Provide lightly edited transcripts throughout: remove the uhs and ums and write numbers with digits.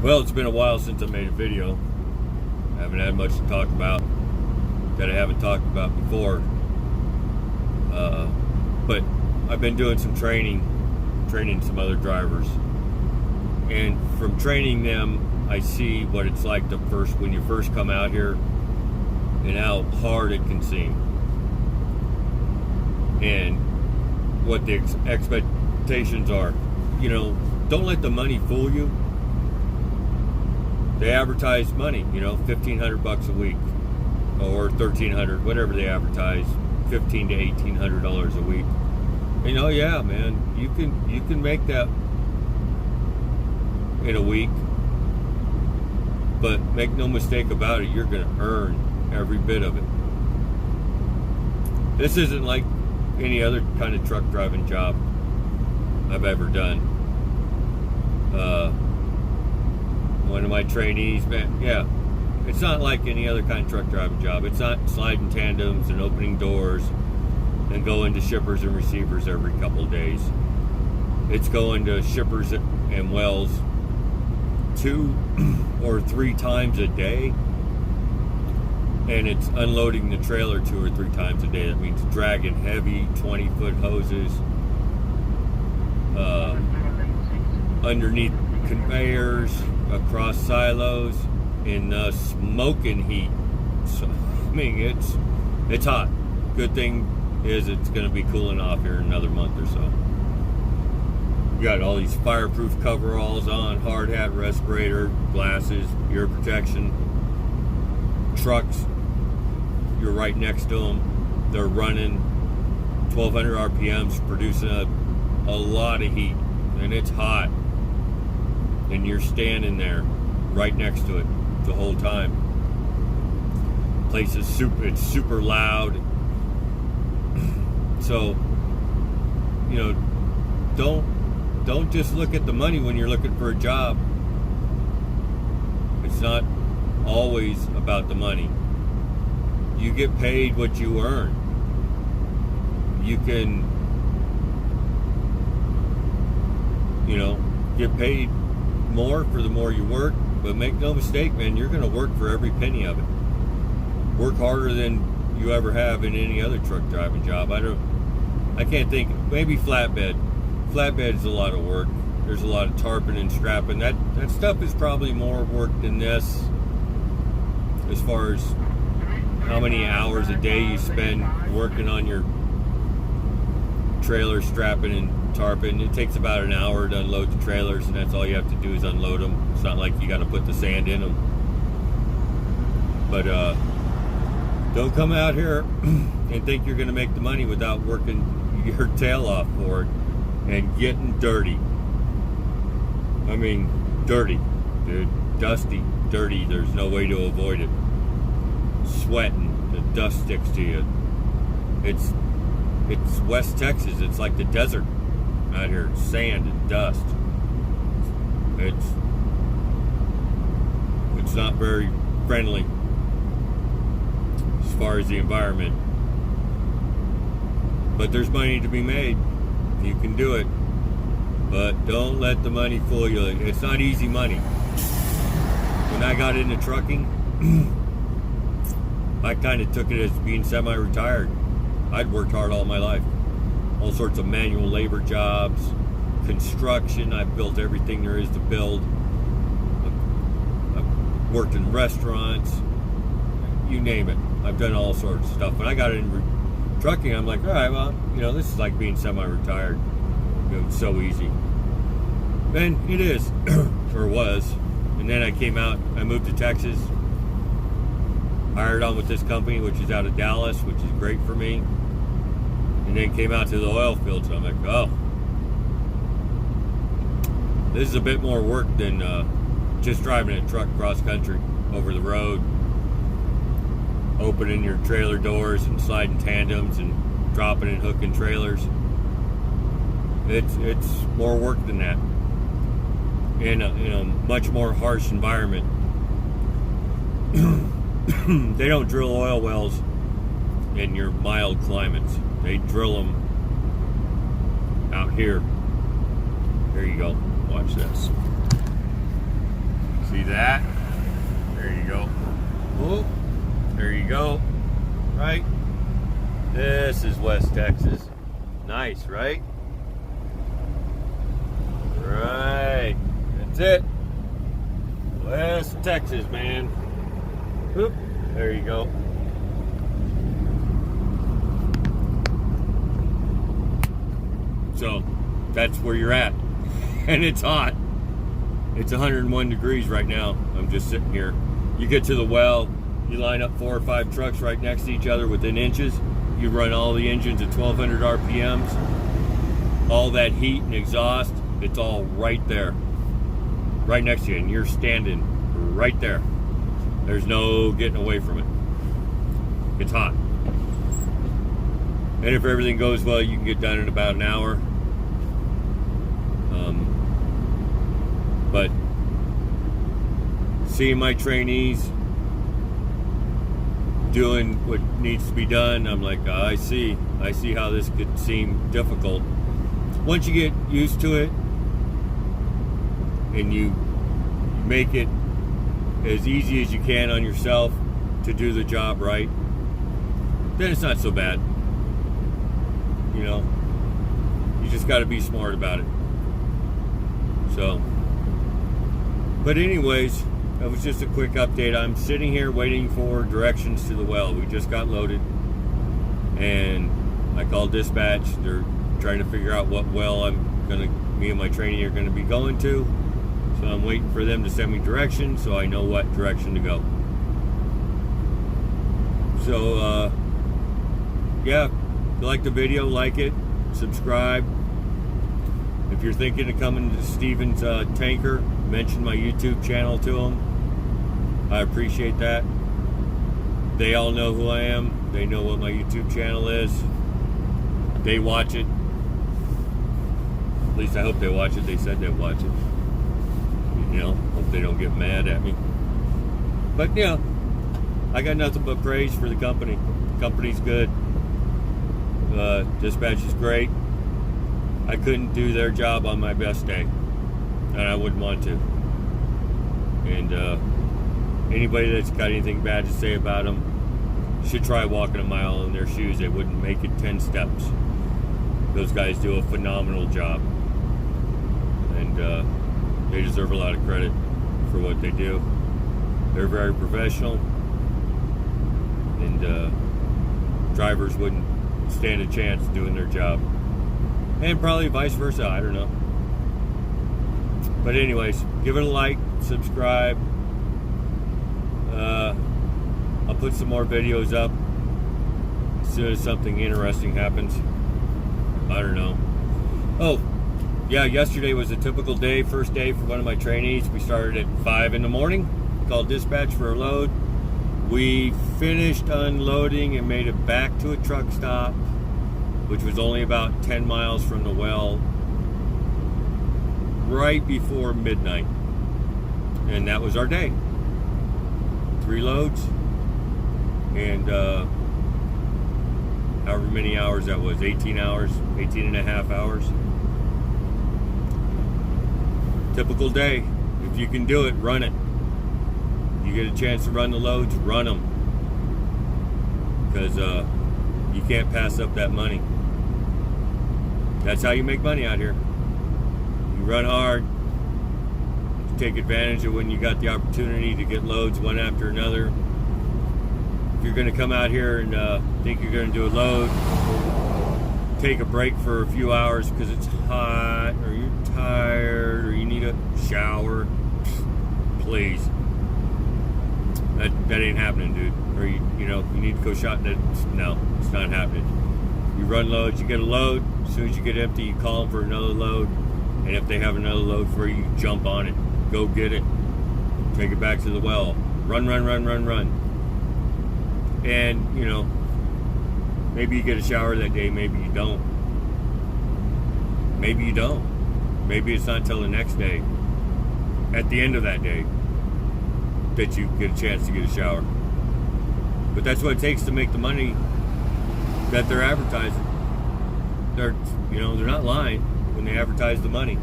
Well, it's been a while since I made a video. I haven't had much to talk about that I haven't talked about before. But I've been doing some training some other drivers. And from training them, I see what it's like when you first come out here and how hard it can seem. And what the expectations are. You know, don't let the money fool you. They advertise money, $1,500 a week or $1,300, whatever they advertise, $1,500 to $1,800 a week. Yeah, man, you can make that in a week, but make no mistake about it, you're going to earn every bit of it. This isn't like any other kind of truck driving job I've ever done. One of my trainees, it's not like any other kind of truck driving job. It's not sliding tandems and opening doors and going to shippers and receivers every couple of days. It's going to shippers and wells 2 or 3 times a day, and it's unloading the trailer 2 or 3 times a day. That means dragging heavy 20-foot hoses underneath conveyors, across silos, in smoking heat. So, it's hot. Good thing is it's going to be cooling off here in another month or so. You got all these fireproof coveralls on, hard hat, respirator, glasses, ear protection. Trucks, you're right next to them. They're running 1,200 RPMs, producing a lot of heat, and it's hot. And you're standing there right next to it the whole time. Place is super loud. So, don't just look at the money when you're looking for a job. It's not always about the money. You get paid what you earn. You can, get paid more for the more you work, but make no mistake, man, you're going to work for every penny of it. Work harder than you ever have in any other truck driving job. I can't think. Maybe flatbed. Flatbed is a lot of work. There's a lot of tarping and strapping. That stuff is probably more work than this, as far as how many hours a day you spend working on your trailer, strapping and tarping. It takes about an hour to unload the trailers, and that's all you have to do is unload them. It's not like you got to put the sand in them. But don't come out here and think you're going to make the money without working your tail off for it and getting dirty. Dirty, dude. Dusty, dirty. There's no way to avoid it. Sweating, the dust sticks to you. It's West Texas. It's like the desert out here. Sand and dust. It's not very friendly as far as the environment. But there's money to be made. You can do it. But don't let the money fool you. It's not easy money. When I got into trucking, I kind of took it as being semi-retired. I'd worked hard all my life. All sorts of manual labor jobs, construction. I've built everything there is to build. I've worked in restaurants. You name it. I've done all sorts of stuff. When I got into trucking, I'm like, all right, well, this is like being semi-retired. It's so easy. And it is, or was. And then I came out, I moved to Texas, hired on with this company, which is out of Dallas, which is great for me. And then came out to the oil field, so I'm like, oh, this is a bit more work than just driving a truck cross country over the road, opening your trailer doors and sliding tandems and dropping and hooking trailers. It's more work than that, in a much more harsh environment. They don't drill oil wells in your mild climates. They drill them out here. Here you go. Watch this. that. There you go. Oh, there you go. Right. This is West Texas. Nice, right? Right. That's it. West Texas, man. Oop. There you go. So that's where you're at. And it's hot. It's 101 degrees right now. I'm just sitting here. You get to the well, you line up 4 or 5 trucks right next to each other within inches. You run all the engines at 1200 RPMs. All that heat and exhaust, it's all right there. Right next to you, and you're standing right there. There's no getting away from it. It's hot. And if everything goes well, you can get done in about an hour. But seeing my trainees doing what needs to be done, I'm like, I see how this could seem difficult. Once you get used to it and you make it as easy as you can on yourself to do the job right, then it's not so bad. You know, you just got to be smart about it. So, but anyways, that was just a quick update. I'm sitting here waiting for directions to the well. We just got loaded, and I called dispatch. They're trying to figure out what well me and my trainee are gonna be going to. So I'm waiting for them to send me directions so I know what direction to go. So, yeah, if you like the video, like it, subscribe. If you're thinking of coming to Stephen's Tanker, mention my YouTube channel to them. I appreciate that. They all know who I am. They know what my YouTube channel is. They watch it. At least I hope they watch it. They said they'd watch it. You know, hope they don't get mad at me. But yeah, I got nothing but praise for the company. The company's good. Dispatch is great. I couldn't do their job on my best day, and I wouldn't want to. And anybody that's got anything bad to say about them should try walking a mile in their shoes. They wouldn't make it 10 steps. Those guys do a phenomenal job, and they deserve a lot of credit for what they do. They're very professional, and drivers wouldn't stand a chance doing their job. And probably vice versa, I don't know. But anyways, give it a like, subscribe. I'll put some more videos up as soon as something interesting happens. I don't know. Oh, yeah, yesterday was a typical day, first day for one of my trainees. We started at 5 in the morning, called dispatch for a load. We finished unloading and made it back to a truck stop, which was only about 10 miles from the well, right before midnight. And that was our day. 3 loads, and however many hours that was, 18 hours, 18 and a half hours. Typical day. If you can do it, run it. You get a chance to run the loads, run them. Because you can't pass up that money. That's how you make money out here. You run hard, you take advantage of when you got the opportunity to get loads one after another. If you're going to come out here and think you're going to do a load, take a break for a few hours because it's hot, or you're tired, or you need a shower. Please. That ain't happening, dude. Or you need to go shot. No, it's not happening. You run loads, you get a load. As soon as you get empty, you call them for another load. And if they have another load for you, you jump on it. Go get it. Take it back to the well. Run. And, maybe you get a shower that day, maybe you don't. Maybe you don't. Maybe it's not till the next day, at the end of that day, that you get a chance to get a shower. But that's what it takes to make the money that they're advertising. They're not lying when they advertise the money.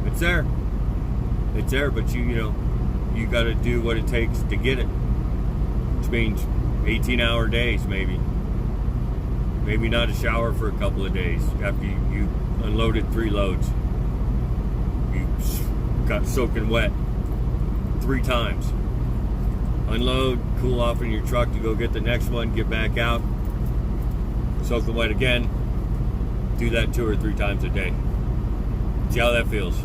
It's there, but you you got to do what it takes to get it, which means 18-hour days, maybe not a shower for a couple of days after you unloaded 3 loads. You got soaking wet 3 times. Unload, cool off in your truck to go get the next one, get back out, soaking wet again. Do that 2 or 3 times a day. See how that feels.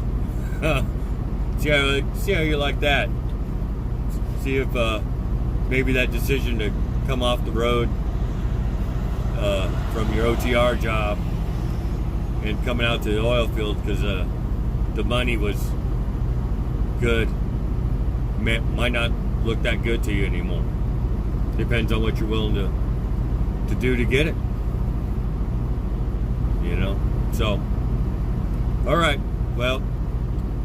See how you like that. See if maybe that decision to come off the road from your OTR job and coming out to the oil field because the money was good might not look that good to you anymore. Depends on what you're willing to do to get it. You know? So, all right. Well,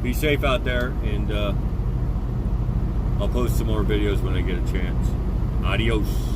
be safe out there, and I'll post some more videos when I get a chance. Adios.